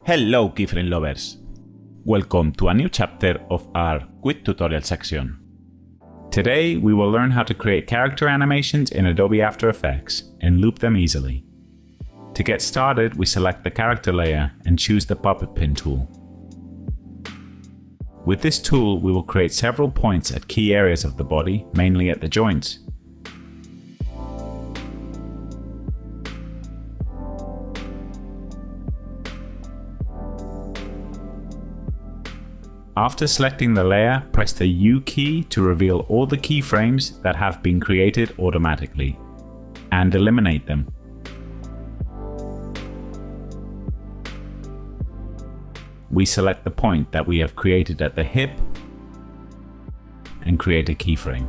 Hello keyframe lovers! Welcome to a new chapter of our quick tutorial section. Today we will learn how to create character animations in Adobe After Effects and loop them easily. To get started, we select the character layer and choose the puppet pin tool. With this tool we will create several points at key areas of the body, mainly at the joints. After selecting the layer, press the U key to reveal all the keyframes that have been created automatically, and eliminate them. We select the point that we have created at the hip and create a keyframe.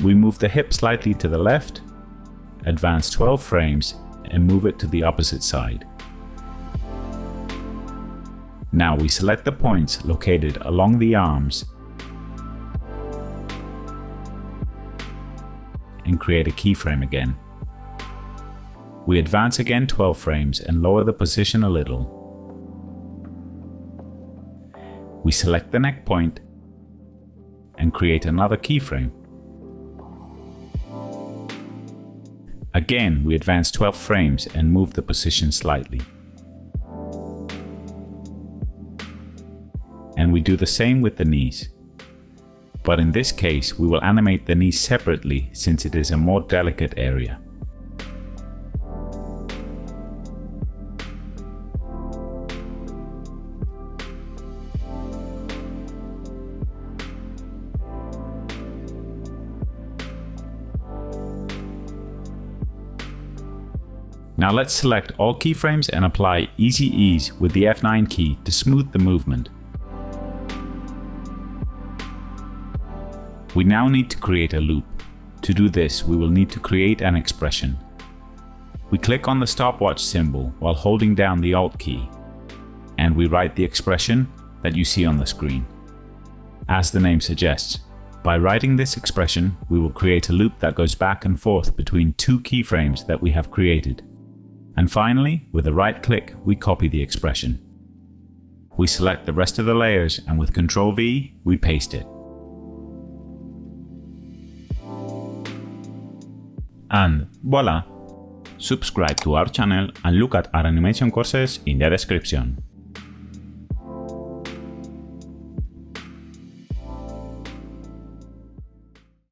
We move the hip slightly to the left, advance 12 frames and move it to the opposite side. Now we select the points located along the arms and create a keyframe again. We advance again 12 frames and lower the position a little. We select the neck point and create another keyframe. Again, we advance 12 frames and move the position slightly. And we do the same with the knees. But in this case, we will animate the knees separately since it is a more delicate area. Now let's select all keyframes and apply Easy Ease with the F9 key to smooth the movement. We now need to create a loop. To do this, we will need to create an expression. We click on the stopwatch symbol while holding down the Alt key, and we write the expression that you see on the screen. As the name suggests, by writing this expression, we will create a loop that goes back and forth between two keyframes that we have created. And finally, with a right click, we copy the expression. We select the rest of the layers and with Ctrl V, we paste it. And voila! Subscribe to our channel and look at our animation courses in the description.